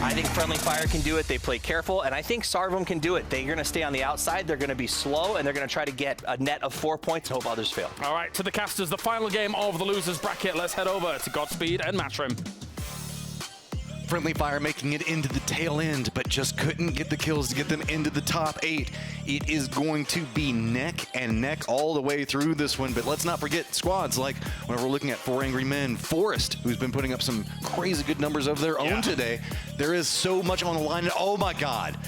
I think Friendly Fire can do it. They play careful, and I think Sarvam can do it. They're going to stay on the outside. They're going to be slow, and they're going to try to get a net of 4 points and hope others fail. All right, to the casters, the final game of the losers bracket. Let's head over to Godspeed and Matchroom. Friendly Fire making it into the tail end, but just couldn't get the kills to get them into the top 8. It is going to be neck and neck all the way through this one, but let's not forget squads like when we're looking at 4 Angry Men, Forest, who's been putting up some crazy good numbers of their own today. There is so much on the line, and oh my God,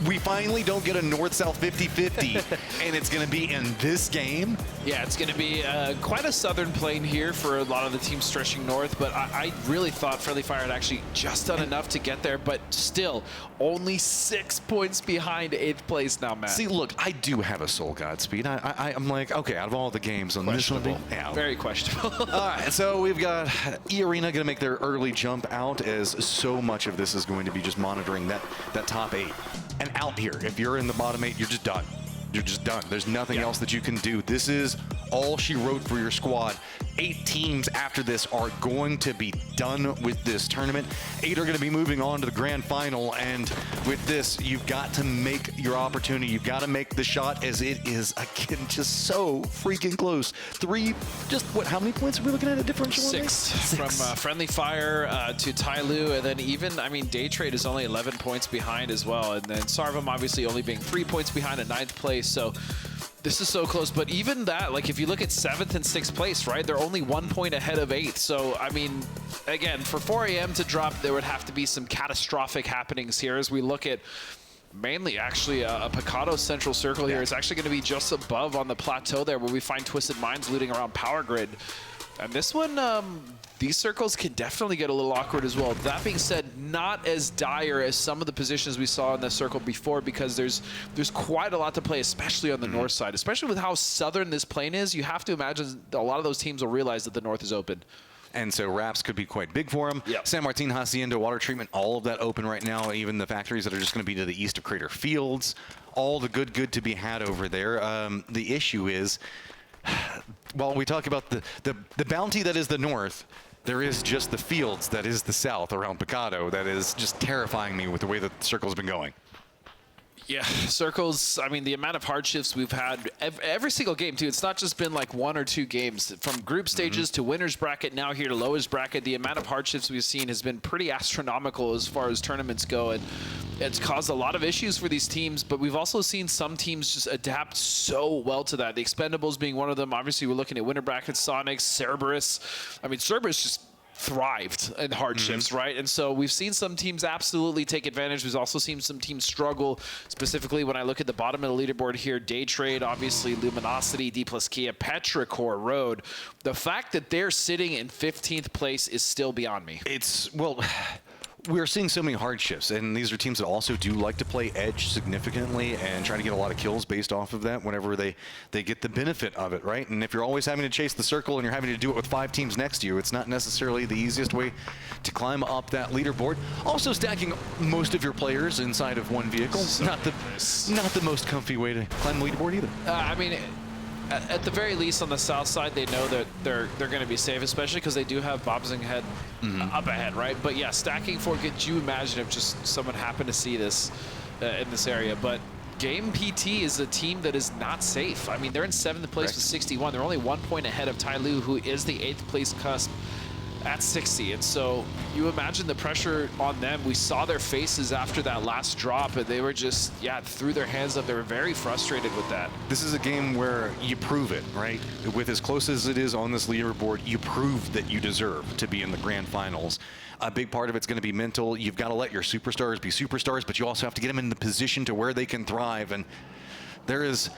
we finally don't get a north-south 50-50, and it's going to be in this game. Yeah, it's going to be quite a southern plane here for a lot of the teams stretching north, but I really thought Friendly Fire had actually just done enough to get there, but still only 6 points behind 8th place now, Matt. See, look, I do have a soul Godspeed. I'm like, okay, out of all the games on this one, yeah. Very questionable. All right, so we've got E-Arena going to make their early jump out, as so much of this is going to be just monitoring that top 8. And out here, if you're in the bottom 8, you're just done. You're just done. There's nothing else that you can do. This is all she wrote for your squad. 8 teams after this are going to be done with this tournament. 8 are going to be moving on to the grand final, and with this, you've got to make your opportunity. You've got to make the shot, as it is, again, just so freaking close. 3, just what, how many points are we looking at a differential? 6 from Friendly Fire to Tyloo, and then even, I mean, Day Trade is only 11 points behind as well, and then Sarvam obviously only being 3 points behind at 9th place, so this is so close. But even that, like if you look at 7th and 6th place, right, they're only 1 point ahead of 8th. So, I mean, again, for 4 AM to drop, there would have to be some catastrophic happenings here as we look at mainly actually a Picado Central Circle here. It's actually going to be just above on the plateau there where we find Twisted Minds looting around Power Grid. And this one, these circles can definitely get a little awkward as well. That being said, not as dire as some of the positions we saw in the circle before, because there's quite a lot to play, especially on the north side. Especially with how southern this plane is, you have to imagine a lot of those teams will realize that the north is open. And so Raps could be quite big for him. San Martin, Hacienda, water treatment, all of that open right now. Even the factories that are just going to be to the east of Crater Fields. All the good to be had over there. The issue is, while we talk about the bounty that is the north, there is just the fields that is the south around Picado that is just terrifying me with the way that the circle's been going. Yeah, circles, I mean, the amount of hardships we've had every single game, too. It's not just been like 1 or 2 games. From group stages to winner's bracket, now here to lowest bracket, the amount of hardships we've seen has been pretty astronomical as far as tournaments go. And it's caused a lot of issues for these teams, but we've also seen some teams just adapt so well to that. The Expendables being one of them. Obviously, we're looking at winner bracket, Sonics, Cerberus. I mean, Cerberus just thrived in hardships, right? And so we've seen some teams absolutely take advantage. We've also seen some teams struggle, specifically when I look at the bottom of the leaderboard here. Day Trade, obviously, Luminosity, D plus Kia, Petrichor, Road. The fact that they're sitting in 15th place is still beyond me. It's, well, we're seeing so many hardships, and these are teams that also do like to play edge significantly and try to get a lot of kills based off of that whenever they get the benefit of it, right? And if you're always having to chase the circle and you're having to do it with 5 teams next to you, it's not necessarily the easiest way to climb up that leaderboard. Also, stacking most of your players inside of one vehicle, not the most comfy way to climb the leaderboard either. I mean, at the very least, on the south side, they know that they're going to be safe, especially because they do have Bobsing Head up ahead, right? But yeah, stacking 4, could you imagine if just someone happened to see this in this area? But Game PT is a team that is not safe. I mean, they're in 7th place with 61. They're only 1 point ahead of Tyloo, who is the 8th place cusp at 60. And so you imagine the pressure on them. We saw their faces after that last drop, and they were just, threw their hands up. They were very frustrated with that. This is a game where you prove it, right? With as close as it is on this leaderboard, you prove that you deserve to be in the grand finals. A big part of it's going to be mental. You've got to let your superstars be superstars, but you also have to get them in the position to where they can thrive. And there is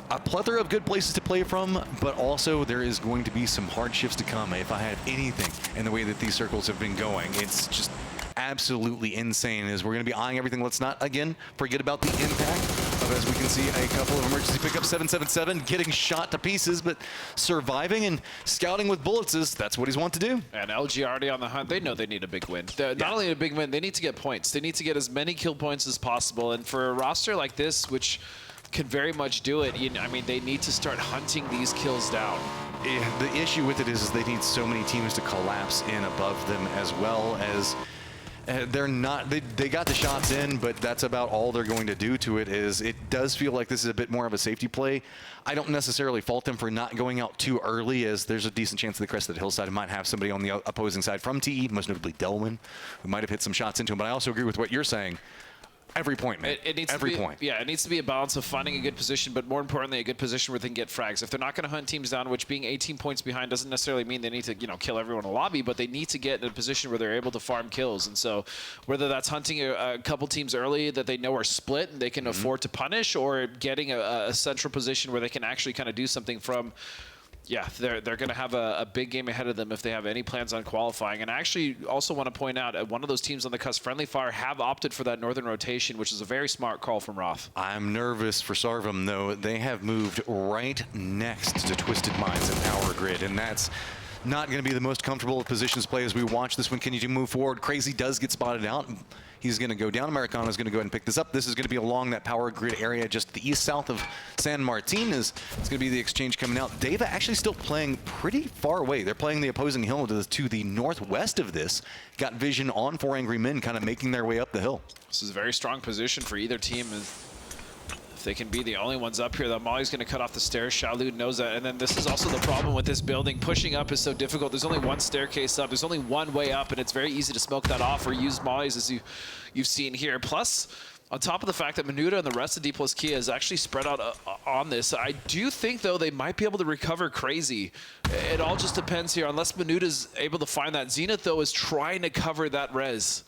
a plethora of good places to play from, but also there is going to be some hardships to come. If I had anything in the way that these circles have been going, it's just absolutely insane. As we're going to be eyeing everything. Let's not, again, forget about the impact of, as we can see, a couple of emergency pickups, 777 getting shot to pieces, but surviving and scouting with bullets that's what he's want to do. And LG already on the hunt. They know they need a big win. Not only a big win, they need to get points. They need to get as many kill points as possible. And for a roster like this, which can very much do it, I mean, they need to start hunting these kills down. Yeah, the issue with it is they need so many teams to collapse in above them, as well as They're not. They got the shots in, but that's about all they're going to do to it. It does feel like this is a bit more of a safety play. I don't necessarily fault them for not going out too early, as there's a decent chance the crest of the hillside might have somebody on the opposing side from TE, most notably Delwyn, who might have hit some shots into him. But I also agree with what you're saying. Every point, man. It needs Every to be, point. Yeah, it needs to be a balance of finding a good position, but more importantly, a good position where they can get frags. If they're not going to hunt teams down, which being 18 points behind doesn't necessarily mean they need to, kill everyone in the lobby, but they need to get in a position where they're able to farm kills. And so, whether that's hunting a couple teams early that they know are split and they can afford to punish, or getting a central position where they can actually kind of do something from. Yeah, they're going to have a big game ahead of them if they have any plans on qualifying. And I actually also want to point out, one of those teams on the cusp, Friendly Fire, have opted for that northern rotation, which is a very smart call from Roth. I'm nervous for Sarvum, though. They have moved right next to Twisted Minds and Power Grid, and that's not going to be the most comfortable of positions play as we watch this one continue to move forward. Crazy does get spotted out. He's going to go down. Americano's going to go ahead and pick this up. This is going to be along that Power Grid area just to the east-south of San Martin. It's going to be the exchange coming out. Deva actually still playing pretty far away. They're playing the opposing hill to the northwest of this. Got vision on 4 Angry Men kind of making their way up the hill. This is a very strong position for either team. If they can be the only ones up here, that Molly's going to cut off the stairs. Shaolud knows that. And then this is also the problem with this building. Pushing up is so difficult. There's only one staircase up. There's only one way up, and it's very easy to smoke that off or use Molly's, as you've seen here. Plus, on top of the fact that Menuda and the rest of D plus Kia is actually spread out on this, I do think, though, they might be able to recover Crazy. It all just depends here. Unless Menuda's able to find that. Zenith, though, is trying to cover that res.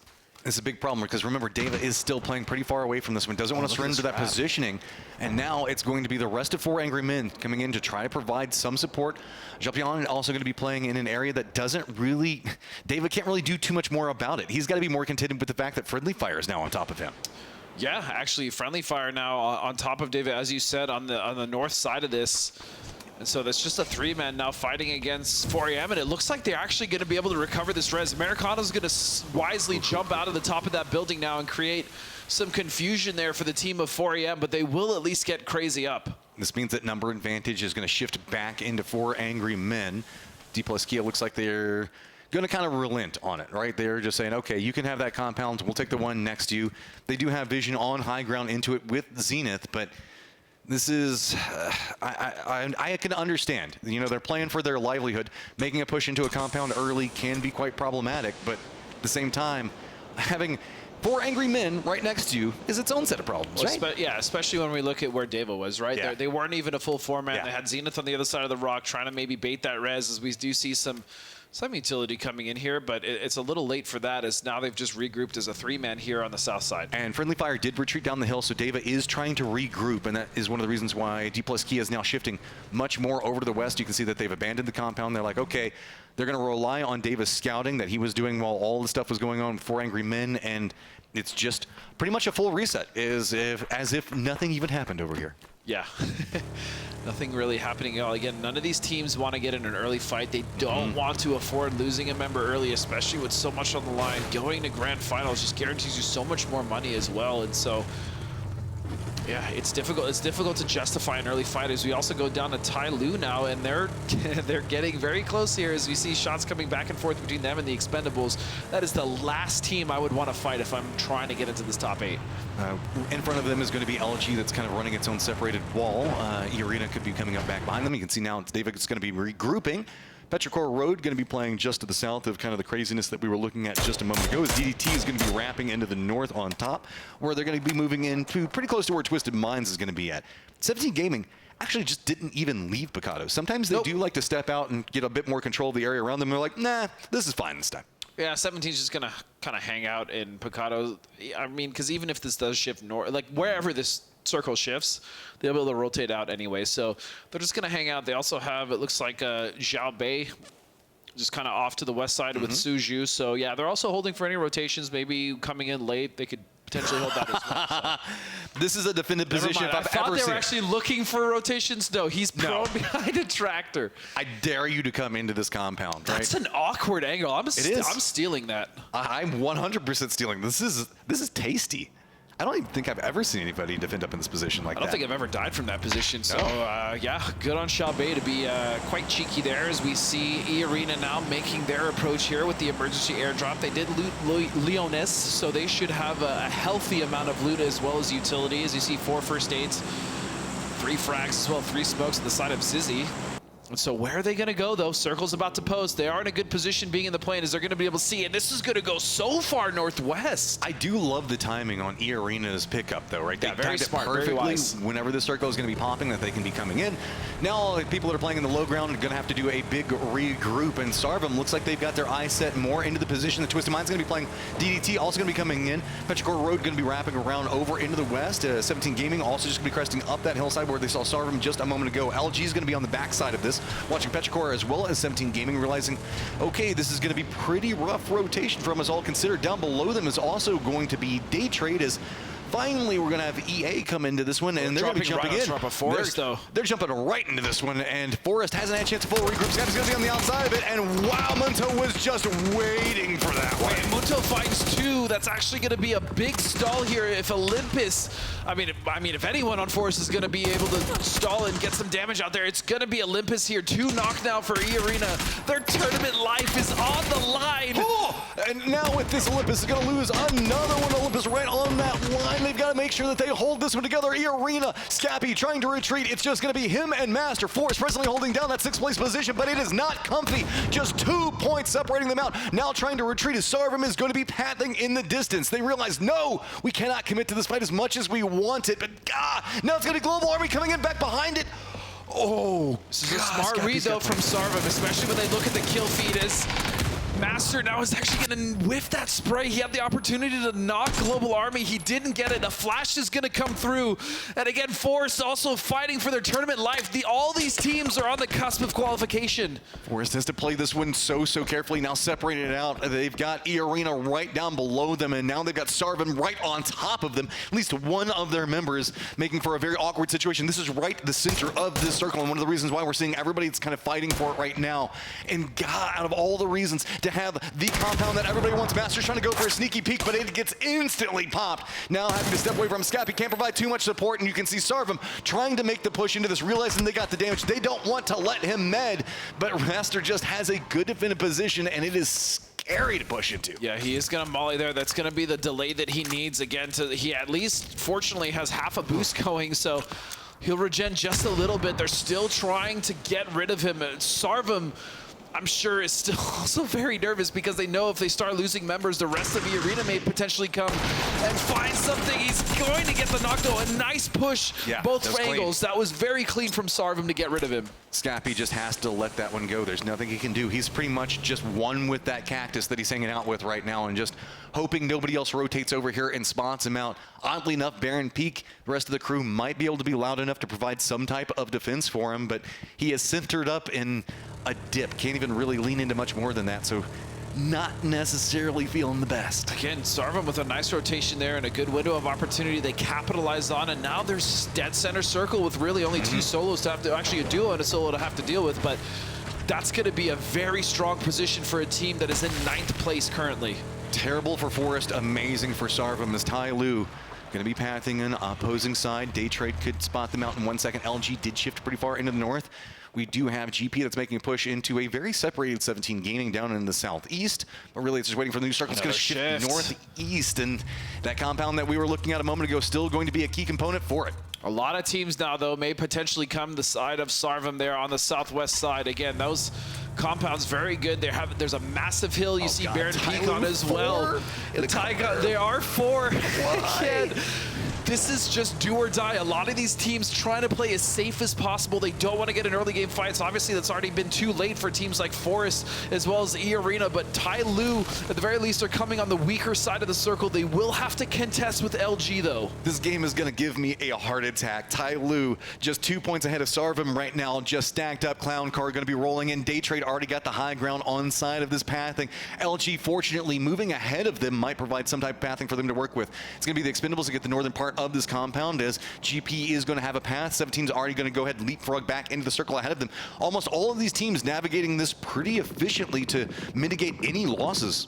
It's a big problem because remember, Deva is still playing pretty far away from this one. Doesn't want to surrender to that positioning. And now it's going to be the rest of 4 Angry Men coming in to try to provide some support. Japion also going to be playing in an area that doesn't really, Deva can't really do too much more about it. He's got to be more contented with the fact that Friendly Fire is now on top of him. Yeah, actually, Friendly Fire now on top of Deva, as you said, on the north side of this. And so that's just a 3-man now fighting against 4AM, and it looks like they're actually going to be able to recover this res. Americano's going to wisely jump out of the top of that building now and create some confusion there for the team of 4AM, but they will at least get Crazy up. This means that number advantage is going to shift back into 4 Angry Men. D plus Kia looks like they're going to kind of relent on it, right? They're just saying, okay, you can have that compound. We'll take the one next to you. They do have vision on high ground into it with Zenith, but this is, I can understand. They're playing for their livelihood. Making a push into a compound early can be quite problematic, but at the same time, having 4 Angry Men right next to you is its own set of problems, right? Yeah, especially when we look at where Deva was, right? Yeah. They weren't even a full 4-man. Yeah. They had Zenith on the other side of the rock trying to maybe bait that res, as we do see some utility coming in here, but it's a little late for that, as now they've just regrouped as a 3-man here on the south side. And Friendly Fire did retreat down the hill, so Deva is trying to regroup, and that is one of the reasons why D plus Kia is now shifting much more over to the west. You can see that they've abandoned the compound. They're like, okay, they're going to rely on Deva's scouting that he was doing while all the stuff was going on with 4 Angry Men, and it's just pretty much a full reset, as if nothing even happened over here. Yeah. Nothing really happening at all. Again, none of these teams want to get in an early fight. They don't want to afford losing a member early, especially with so much on the line. Going to grand finals just guarantees you so much more money as well. And so, yeah, it's difficult. It's difficult to justify an early fight, as we also go down to Tai Lu now, and they're getting very close here as we see shots coming back and forth between them and the Expendables. That is the last team I would want to fight if I'm trying to get into this top 8. In front of them is going to be LG that's kind of running its own separated wall. Irina could be coming up back behind them. You can see now David's going to be regrouping. Petrichor Road going to be playing just to the south of kind of the craziness that we were looking at just a moment ago, as DDT is going to be wrapping into the north on top, where they're going to be moving into pretty close to where Twisted Minds is going to be at. 17 Gaming actually just didn't even leave Picado. Sometimes they do like to step out and get a bit more control of the area around them. They're like, nah, this is fine this time. Yeah, 17's just going to kind of hang out in Picado. I mean, because even if this does shift north, like wherever this circle shifts, they'll be able to rotate out anyway. So they're just going to hang out. They also have, it looks like Zhao Bei just kind of off to the west side with Suju. So yeah, they're also holding for any rotations, maybe coming in late. They could potentially hold that as well. So. This is a defended position if I I've thought ever they seen were it. actually looking for rotations. No, he's prone behind a tractor. I dare you to come into this compound, right? That's an awkward angle. I'm stealing that. I'm 100% stealing. This is tasty. I don't even think I've ever seen anybody defend up in this position like that. I don't think I've ever died from that position. So, yeah, good on Xiaobei to be quite cheeky there as we see E-Arena now making their approach here with the emergency airdrop. They did loot Leonis, so they should have a healthy amount of loot as well as utility. As you see, 4 first aids, 3 frags as well, 3 smokes on the side of Zizzy. So where are they going to go, though? Circle's about to post. They are in a good position being in the plane as they're going to be able to see. And this is going to go so far northwest. I do love the timing on E-Arena's pickup, though, right? Yeah, They very timed it smart, very perfectly wise. whenever the circle is going to be popping, that they can be coming in. Now, people that are playing in the low ground are going to have to do a big regroup. And Sarvum looks like they've got their eyes set more into the position. The Twisted Mind's going to be playing DDT, also going to be coming in. Petrichor Road going to be wrapping around over into the west. 17 Gaming also just going to be cresting up that hillside where they saw Sarvum just a moment ago. LG is going to be on the backside of this, watching Petrichor as well as 17 Gaming, realizing, okay, this is going to be pretty rough rotation from us all considered. Down below them is also going to be Day Trade, as finally we're going to have EA come into this one, and they're going to be jumping in. They're jumping right into this one, and Forrest hasn't had a chance to full regroup. Scotty's going to be on the outside of it, and wow, Munto was just waiting for that one. And Munto finds 2. That's actually going to be a big stall here if Olympus, I mean, if anyone on Forrest is going to be able to stall and get some damage out there, it's going to be Olympus here. 2 knocked now for E-Arena. Their tournament life is on the line. Oh, and now with this, Olympus is going to lose another one. Olympus right on that line. They've got to make sure that they hold this one together. E-Arena, Scappy trying to retreat. It's just going to be him and Master. Forrest presently holding down that 6th place position, but it is not comfy. Just 2 points separating them out. Now trying to retreat as Sarvum is going to be pathing in the distance. They realize, no, we cannot commit to this fight as much as we want it, but now it's going to be Global Army coming in back behind it. Oh, this is a smart read, though, from Sarvum, especially when they look at the kill feed as Master now is actually going to whiff that spray. He had the opportunity to knock Global Army. He didn't get it. A flash is going to come through. And again, Forrest also fighting for their tournament life. All these teams are on the cusp of qualification. Forrest has to play this one so carefully. Now separating it out. They've got E-Arena right down below them, and now they've got Sarvum right on top of them. At least one of their members making for a very awkward situation. This is right the center of this circle, and one of the reasons why we're seeing everybody that's kind of fighting for it right now. And God, out of all the reasons to have the compound that everybody wants, Master's trying to go for a sneaky peek, but it gets instantly popped. Now having to step away from Scappy, can't provide too much support, and you can see Sarvum trying to make the push into this, realizing they got the damage. They don't want to let him med, but Master just has a good defended position, and it is scary to push into. Yeah, he is going to molly there. That's going to be the delay that he needs. Again, he at least, fortunately, has half a boost going, so he'll regen just a little bit. They're still trying to get rid of him. Sarvum, I'm sure, is still also very nervous because they know if they start losing members, the rest of the arena may potentially come and find something. He's going to get the knockdown. A nice push, both angles. That was very clean from Sarvum to get rid of him. Scappy just has to let that one go. There's nothing he can do. He's pretty much just one with that cactus that he's hanging out with right now and just hoping nobody else rotates over here and spots him out. Oddly enough, Baron Peak, the rest of the crew might be able to be loud enough to provide some type of defense for him, but he is centered up in a dip. Can't even really lean into much more than that, so not necessarily feeling the best. Again, Sarvum with a nice rotation there and a good window of opportunity they capitalized on, and now there's dead center circle with really only 2 solos to have to, actually a duo and a solo to have to deal with, but that's going to be a very strong position for a team that is in 9th place currently. Terrible for Forrest, amazing for Sarvum as Tai Lu going to be pathing an opposing side. Day Trade could spot them out in 1 second. LG did shift pretty far into the north. We do have GP that's making a push into a very separated 17 Gaming down in the southeast, but really it's just waiting for the new circle. It's going to shift northeast, and that compound that we were looking at a moment ago still going to be a key component for it. A lot of teams now, though, may potentially come the side of Sarvum there on the southwest side. Again, those compounds very good. There's a massive hill you see Baron Peak on as well. There are 4. Again, this is just do or die. A lot of these teams trying to play as safe as possible. They don't want to get in early game fights. Obviously, that's already been too late for teams like Forest as well as E-Arena, but Tai Lu, at the very least, are coming on the weaker side of the circle. They will have to contest with LG, though. This game is going to give me a heart attack. Tai Lu just 2 points ahead of Sarvum right now, just stacked up. Clown Car going to be rolling in. Day Trade already got the high ground on side of this pathing. LG, fortunately, moving ahead of them might provide some type of pathing for them to work with. It's going to be the Expendables to get the northern part of this compound, as GP is going to have a path. 17's already going to go ahead and leapfrog back into the circle ahead of them. Almost all of these teams navigating this pretty efficiently to mitigate any losses.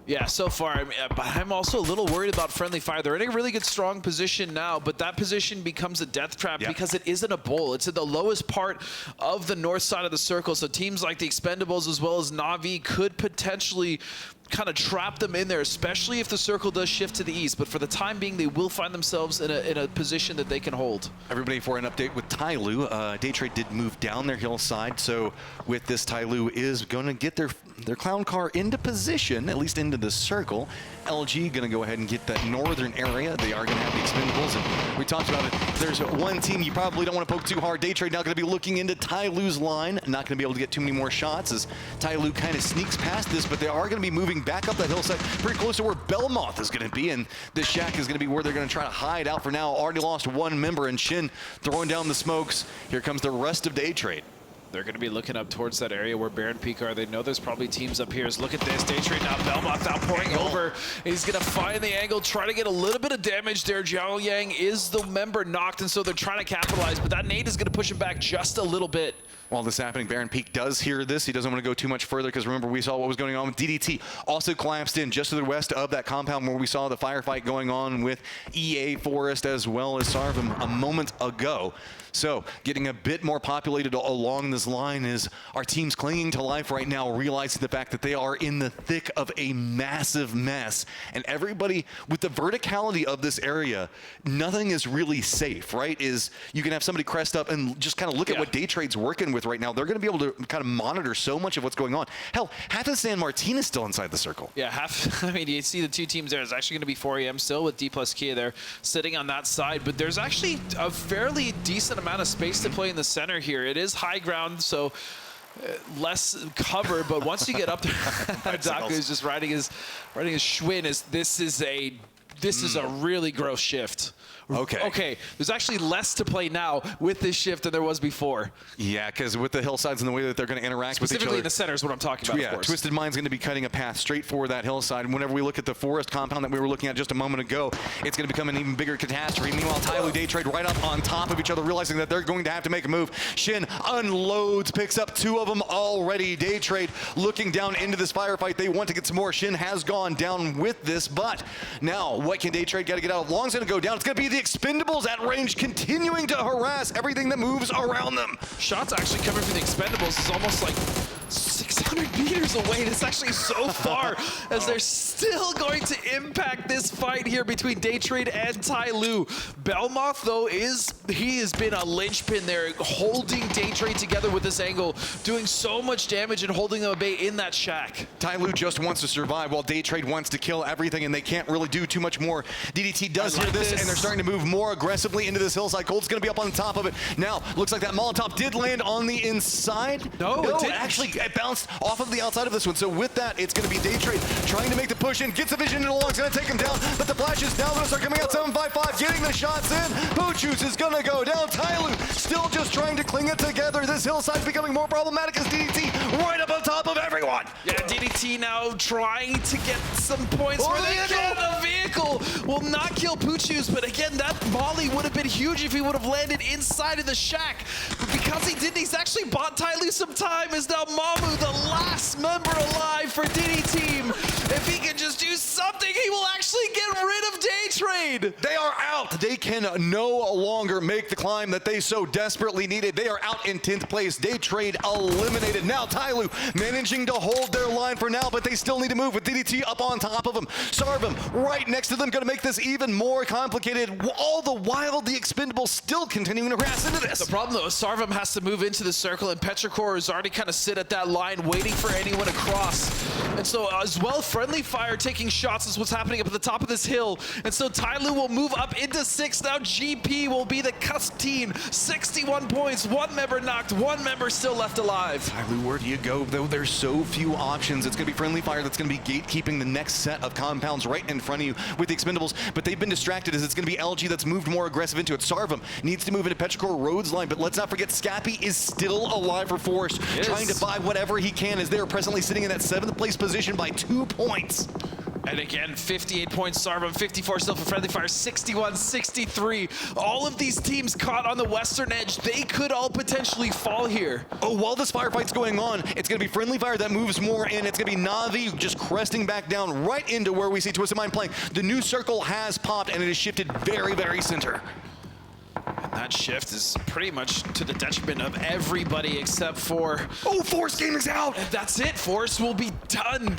Yeah, so far, I'm also a little worried about Friendly Fire. They're in a really good, strong position now, but that position becomes a death trap because it isn't a bowl. It's in the lowest part of the north side of the circle, so teams like the Expendables as well as Na'Vi could potentially kind of trap them in there, especially if the circle does shift to the east. But for the time being, they will find themselves in a position that they can hold. Everybody, for an update with Tyloo, Daytrade did move down their hillside, so with this, Tyloo is going to get their clown car into position, at least into the circle. LG going to go ahead and get that northern area. They are going to have the Expendables, and we talked about it. There's one team you probably don't want to poke too hard. Daytrade now going to be looking into Tyloo's line. Not going to be able to get too many more shots as Tyloo kind of sneaks past this, but they are going to be moving back up that hillside pretty close to where Belmoth is going to be, and this shack is going to be where they're going to try to hide out for now. Already lost one member, and Shin throwing down the smokes. Here comes the rest of Daytrade. They're going to be looking up towards that area where Baron Peak are. They know there's probably teams up here. Look at this. Daytrade now. Belmoth now pouring over. He's going to find the angle, try to get a little bit of damage there. Jiao Yang is the member knocked, and so they're trying to capitalize, but that nade is going to push him back just a little bit. While this is happening, Baron Peak does hear this. He doesn't want to go too much further because remember, we saw what was going on with DDT. Also collapsed in just to the west of that compound where we saw the firefight going on with EA Forest as well as Sarvum a moment ago. So getting a bit more populated along this line is our teams clinging to life right now, realizing the fact that they are in the thick of a massive mess. And everybody, with the verticality of this area, nothing is really safe, right? You can have somebody crest up and just kind of look at what Daytrade's working with right now. They're going to be able to kind of monitor so much of what's going on. Hell, half of San Martin is still inside the circle. Yeah, half. I mean, you see the two teams there. It's actually going to be 4 AM still with D plus Kia there sitting on that side, but there's actually a fairly decent amount of space to play in the center here. It is high ground, so less cover, but once you get up there, Daku is just riding his Schwinn. This is a really gross shift. Okay, there's actually less to play now with this shift than there was before. Yeah, because with the hillsides and the way that they're going to interact with each other. Specifically in the center is what I'm talking about, of course. Twisted Mind's going to be cutting a path straight for that hillside. And whenever we look at the forest compound that we were looking at just a moment ago, it's going to become an even bigger catastrophe. Meanwhile, Tyloo, Daytrade right up on top of each other, realizing that they're going to have to make a move. Shin unloads, picks up 2 of them already. Daytrade looking down into this firefight. They want to get some more. Shin has gone down with this, but now what can Daytrade got to get out? Long's going to go down. It's going to be the Expendables at range, continuing to harass everything that moves around them. Shots actually coming from the Expendables is almost like 600 meters away. It's actually so far as they're still going to impact this fight here between Daytrade and Tyloo. Belmoth, though, he has been a linchpin there, holding Daytrade together with this angle, doing so much damage and holding them at bay in that shack. Tyloo just wants to survive while Daytrade wants to kill everything, and they can't really do too much more. DDT does hear this, and they're starting to move more aggressively into this hillside. Cold's going to be up on top of it. Now, looks like that Molotov did land on the inside. No, it didn't. Actually, it bounced off of the outside of this one. So with that, it's going to be Daytrade trying to make the push in, gets the vision in along, it's going to take him down, but the flash is now going to start coming out. 755 getting the shots in. Poochus is going to go down. Tyloo still just trying to cling it together. This hillside's becoming more problematic as DDT right up on top of everyone. Yeah, DDT now trying to get some points where they can. The vehicle will not kill Poochus, but again, that molly would have been huge if he would have landed inside of the shack. But because he didn't, he's actually bought Tyloo some time. Is now Mamu, the last member alive for DD Team. If he can just do something, he will actually get rid of Daytrade. They are out. They can no longer make the climb that they so desperately needed. They are out in 10th place. Daytrade eliminated. Now Tyloo managing to hold their line for now, but they still need to move with DDT up on top of them. Sarvum right next to them, going to make this even more complicated. All the while, the Expendables still continuing to harass into this. The problem, though, is Sarvum has to move into the circle, and Petrichor is already kind of sit at that line waiting for anyone to cross. And so as well, Friendly Fire taking shots is what's happening up at the top of this hill. And so Tyloo will move up into 6th. Now GP will be the cusp team. 61 points, 1 member knocked, 1 member still left alive. Tyloo, where do you go? Though there's so few options. It's going to be Friendly Fire that's going to be gatekeeping the next set of compounds right in front of you with the Expendables, but they've been distracted as it's going to be LG that's moved more aggressive into it. Sarvum needs to move into Petrichor Road's line, but let's not forget Scappy is still alive for Force, trying to buy whatever he can as they're presently sitting in that 7th place position by 2 points. And again, 58 points, Sarvam, 54 still for Friendly Fire, 61-63. All of these teams caught on the western edge, they could all potentially fall here. Oh, while this firefight's going on, it's going to be Friendly Fire that moves more in. It's going to be Na'Vi just cresting back down right into where we see Twisted Mind playing. The new circle has popped, and it has shifted very, very center. And that shift is pretty much to the detriment of everybody except for... Oh, Force Gaming's out! That's it, Force will be done.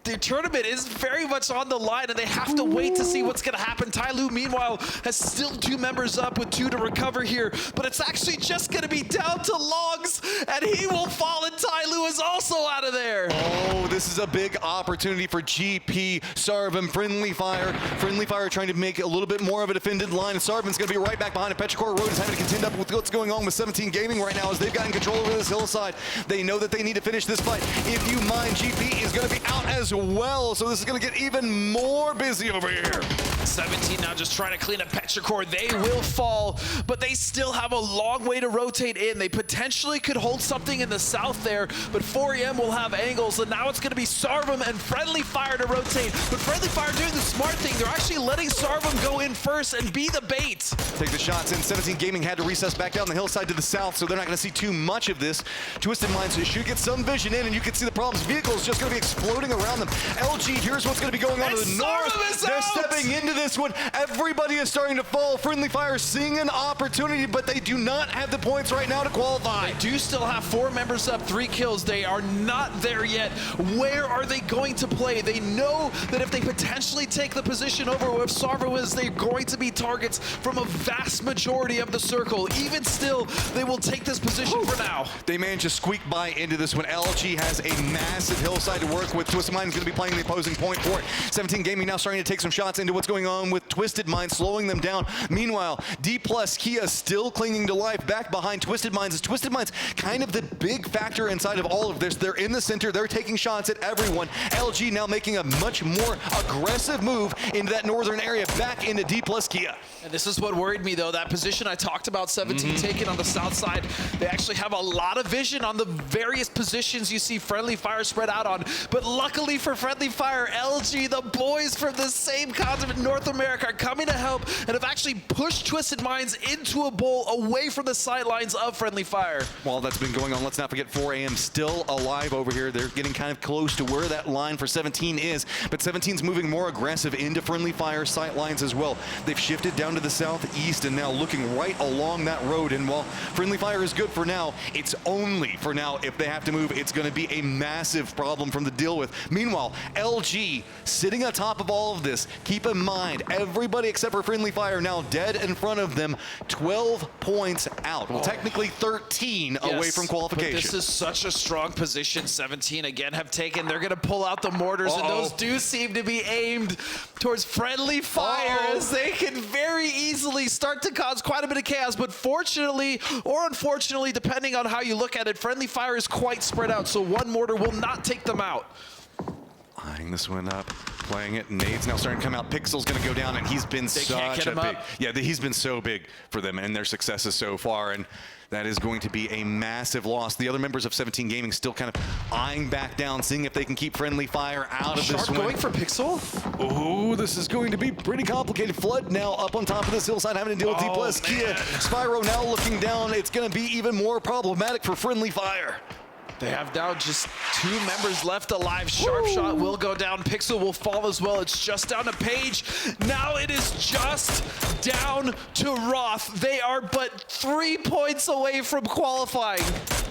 The tournament is very much on the line, and they have to wait to see what's going to happen. Tyloo, meanwhile, has still 2 members up with 2 to recover here, but it's actually just going to be down to Logs, and he will fall, and Tyloo is also out of there. Oh, this is a big opportunity for GP, Sarvam, Friendly Fire. Friendly Fire trying to make a little bit more of a defended line, and Sarvan's going to be right back behind it. Petrichor Road is having to contend up with what's going on with 17 Gaming right now as they've gotten control over this hillside. They know that they need to finish this fight. If you mind, GP is going to be out as well, so this is going to get even more busy over here. 17 now just trying to clean up Petrichor. They will fall, but they still have a long way to rotate in. They potentially could hold something in the south there, but 4EM will have angles, and now it's going to be Sarvam and Friendly Fire to rotate. But Friendly Fire doing the smart thing. They're actually letting Sarvam go in first and be the bait. Take the shots in. 17 Gaming had to recess back down the hillside to the south, so they're not going to see too much of this. Twisted Minds should get some vision in, and you can see the problems. Vehicles just going to be exploding around them. LG, here's what's going to be going on to the north. They're stepping into this one. Everybody is starting to fall. Friendly Fire seeing an opportunity, but they do not have the points right now to qualify. They do still have 4 members up, 3 kills. They are not there yet. Where are they going to play? They know that if they potentially take the position over with Sarvo is, they're going to be targets from a vast majority of the circle. Even still, they will take this position for now. They managed to squeak by into this one. LG has a massive hillside to work with. Twisted Mind is going to be playing the opposing point for it. 17 Gaming now starting to take some shots into what's going on with Twisted Mind, slowing them down. Meanwhile, D+ Kia still clinging to life back behind Twisted Minds. As Twisted Minds kind of the big factor inside of all of this. They're in the center. They're taking shots at everyone. LG now making a much more aggressive move into that northern area, back into D+ Kia. And this is what worried me, though. That position I talked about, 17 taken on the south side. They actually have a lot of vision on the various positions you see Friendly Fire spread out on. But luckily for Friendly Fire, LG, the boys from the same continent, North America, are coming to help and have actually pushed Twisted Minds into a bowl away from the sidelines of Friendly Fire. While that's been going on, let's not forget 4AM still alive over here. They're getting kind of close to where that line for 17 is, but 17's moving more aggressive into Friendly Fire sight lines as well. They've shifted down to the southeast and now looking right along that road, and while Friendly Fire is good for now, it's only for now. If they have to move, it's going to be a massive problem from the deal with. Meanwhile, LG sitting on top of all of this. Keep in mind, everybody except for Friendly Fire now dead in front of them, 12 points out. Well, technically 13 away from qualification. But this is such a strong position. 17 again have taken. They're going to pull out the mortars, and those do seem to be aimed towards Friendly Fire as they can very easily start to cause quite a bit of chaos. But fortunately, or unfortunately, depending on how you look at it, Friendly Fire is quite spread out, so one mortar will not take them out. Eyeing this one up, playing it. Nade's now starting to come out. Pixel's going to go down, and he's been such a big... Yeah, he's been so big for them and their successes so far, and that is going to be a massive loss. The other members of 17 Gaming still kind of eyeing back down, seeing if they can keep Friendly Fire out of this one. Going for Pixel? Oh, this is going to be pretty complicated. Flood now up on top of this hillside, having to deal with D+ Kia. Spyro now looking down. It's going to be even more problematic for Friendly Fire. They have now just 2 members left alive. Sharp Shot will go down. Pixel will fall as well. It's just down to Page. Now it is just down to Roth. They are but 3 points away from qualifying.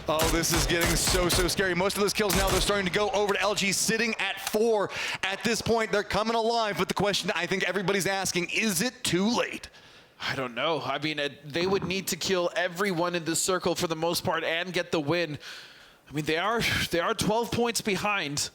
Oh, this is getting so scary. Most of those kills now, they're starting to go over to LG, sitting at 4. At this point, they're coming alive. But the question I think everybody's asking, is it too late? I don't know. I mean, they would need to kill everyone in this circle for the most part and get the win. I mean, they are 12 points behind.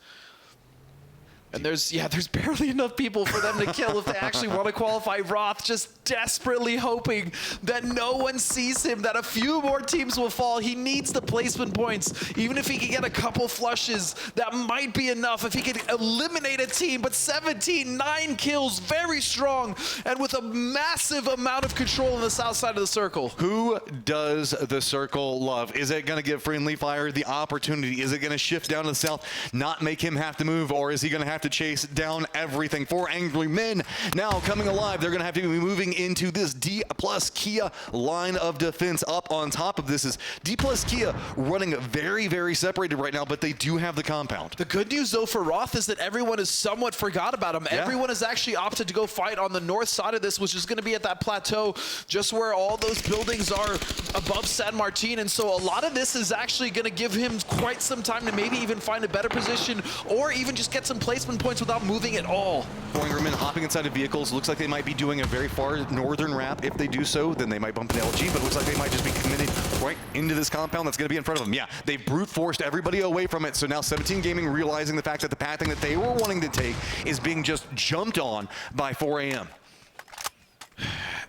And there's barely enough people for them to kill if they actually want to qualify. Roth just desperately hoping that no one sees him, that a few more teams will fall. He needs the placement points. Even if he can get a couple flushes, that might be enough. If he could eliminate a team, but 17, 9 kills, very strong, and with a massive amount of control on the south side of the circle. Who does the circle love? Is it going to give Friendly Fire the opportunity? Is it going to shift down to the south, not make him have to move, or is he going to have have to chase down everything. 4 angry men now coming alive. They're going to have to be moving into this D plus Kia line of defense. Up on top of this is D plus Kia running very, very separated right now, but they do have the compound. The good news, though, for Roth is that everyone has somewhat forgot about him. Yeah. Everyone has actually opted to go fight on the north side of this, which is going to be at that plateau just where all those buildings are above San Martin. And so a lot of this is actually going to give him quite some time to maybe even find a better position or even just get some placement points without moving at all. 4 angry men hopping inside of vehicles. Looks like they might be doing a very far northern wrap. If they do so, then they might bump an LG, but it looks like they might just be committed right into this compound that's going to be in front of them. Yeah, they brute forced everybody away from it. So now 17 Gaming realizing the fact that the pathing that they were wanting to take is being just jumped on by 4 AM.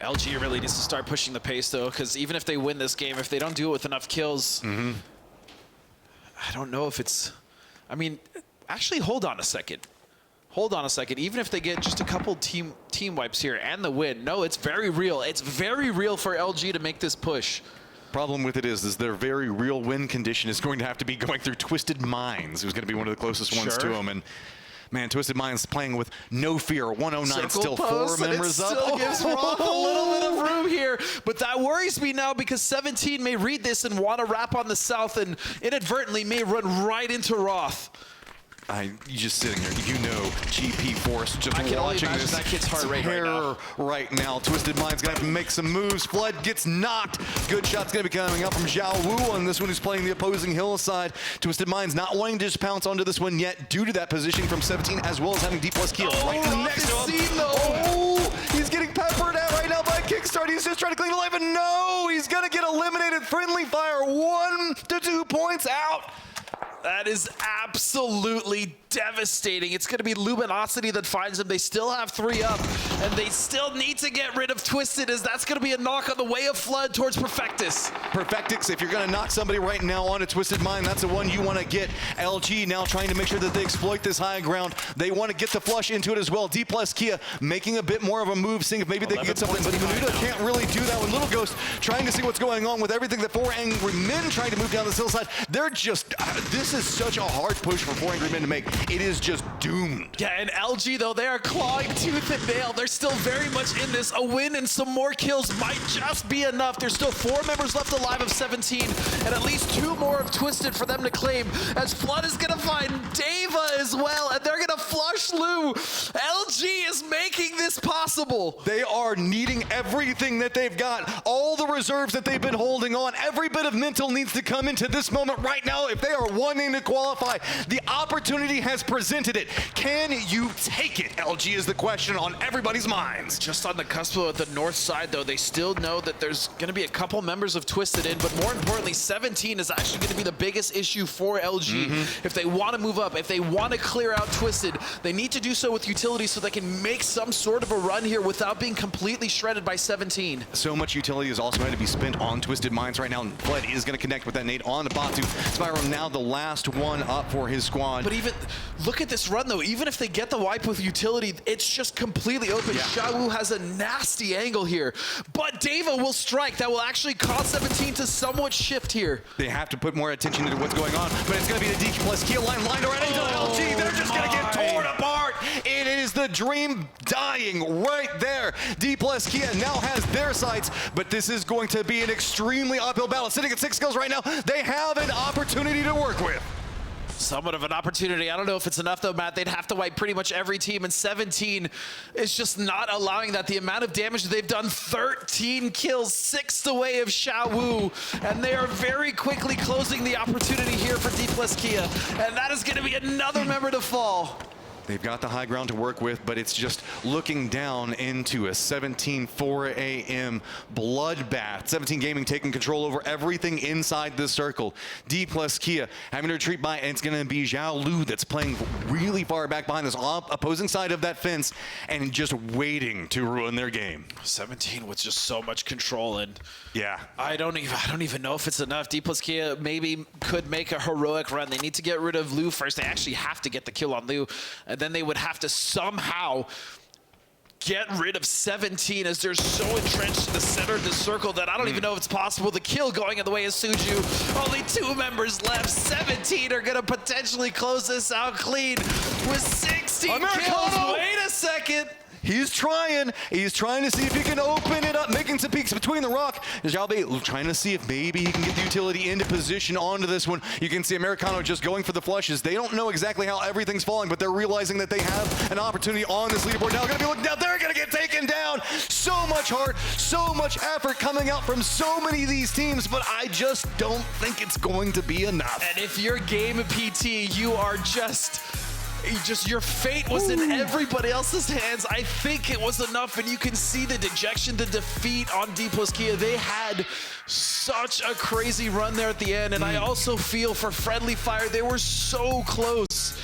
LG really needs to start pushing the pace, though, because even if they win this game, if they don't do it with enough kills, I don't know if it's... I mean, actually, hold on a second. Hold on a second. Even if they get just a couple team wipes here and the win, no, it's very real. It's very real for LG to make this push. Problem with it is their very real win condition is going to have to be going through Twisted Minds, who's going to be one of the closest ones to them. And man, Twisted Minds playing with no fear. 109 still 4 members up. Still gives Roth a little bit of room here, but that worries me now because 17 may read this and want to wrap on the south and inadvertently may run right into Roth. You just sitting here, you know, GP Force just I can only watching imagine this that kid's heart rate terror right now. Twisted Mind's gonna have to make some moves. Flood gets knocked. Good shot's gonna be coming up from Zhao Wu on this one, who's playing the opposing hillside. Twisted Mind's not wanting to just pounce onto this one yet due to that positioning from 17, as well as having D plus Kia right next to him. Oh, he's getting peppered at right now by Kickstart. He's just trying to clean alive, and no, he's gonna get eliminated. Friendly fire, 1 to 2 points out. That is absolutely devastating. It's going to be Luminosity that finds them. They still have 3 up, and they still need to get rid of Twisted, as that's going to be a knock on the way of Flood towards Perfectus. Perfectix, if you're going to knock somebody right now on a Twisted Mind, that's the one you want to get. LG now trying to make sure that they exploit this high ground. They want to get the flush into it as well. D plus Kia making a bit more of a move, seeing if maybe they can get something, but Menuda can't really do that with Little Ghost trying to see what's going on with everything that 4 angry men trying to move down this hillside. They're just, this is such a hard push for 4 angry men to make. It is just doomed. Yeah, and LG, though, they are clawing tooth and nail. They're still very much in this. A win and some more kills might just be enough. There's still 4 members left alive of 17, and at least 2 more of Twisted for them to claim, as Flood is going to find Deva as well, and they're going to flush Lou. LG is making this possible. They are needing everything that they've got, all the reserves that they've been holding on. Every bit of mental needs to come into this moment right now if they are wanting to qualify. The opportunity has presented it. Can you take it? LG is the question on everybody's minds. Just on the cusp of the north side, though, they still know that there's going to be a couple members of Twisted in, but more importantly, 17 is actually going to be the biggest issue for LG. If they want to move up, if they want to clear out Twisted, they need to do so with utility so they can make some sort of a run here without being completely shredded by 17. So much utility is also going to be spent on Twisted Minds right now, and Flood is going to connect with that nade on the Batu. Spyro now the last one up for his squad. But even, look at this run, though. Even if they get the wipe with utility, it's just completely open. Yeah. Xiaowu has a nasty angle here, but Deva will strike. That will actually cause 17 to somewhat shift here. They have to put more attention into what's going on, but it's going to be the D plus Kia line lined right into LG. They're just going to get torn apart. It is the dream dying right there. D plus Kia now has their sights, but this is going to be an extremely uphill battle. Sitting at 6 kills right now, they have an opportunity to work with. Somewhat of an opportunity. I don't know if it's enough, though, Matt. They'd have to wipe pretty much every team, and 17 is just not allowing that. The amount of damage they've done, 13 kills, 6th away of Xiaowu, and they are very quickly closing the opportunity here for D plus Kia, and that is going to be another member to fall. They've got the high ground to work with, but it's just looking down into a 17-4 AM bloodbath. 17 Gaming taking control over everything inside this circle. D plus Kia having to retreat by, and it's going to be Zhao Lu that's playing really far back behind this opposing side of that fence and just waiting to ruin their game. 17 with just so much control, and yeah, I don't even know if it's enough. D plus Kia maybe could make a heroic run. They need to get rid of Lu first. They actually have to get the kill on Lu, and then they would have to somehow get rid of 17 as they're so entrenched in the center of the circle that I don't even know if it's possible. The kill going in the way of Suju. Only 2 members left. 17 are going to potentially close this out clean with 6 16 Americano! kills. Wait a second. He's trying. He's trying to see if he can open it up, making some peeks between the rock. Jalbe trying to see if maybe he can get the utility into position onto this one. You can see Americano just going for the flushes. They don't know exactly how everything's falling, but they're realizing that they have an opportunity on this leaderboard. Now, going to be looking down. They're going to get taken down. So much heart, so much effort coming out from so many of these teams, but I just don't think it's going to be enough. And if you're game PT, you are just your fate was in everybody else's hands. I think it was enough, and you can see the dejection, the defeat on D plus Kia. They had such a crazy run there at the end, and I also feel for Friendly Fire, they were so close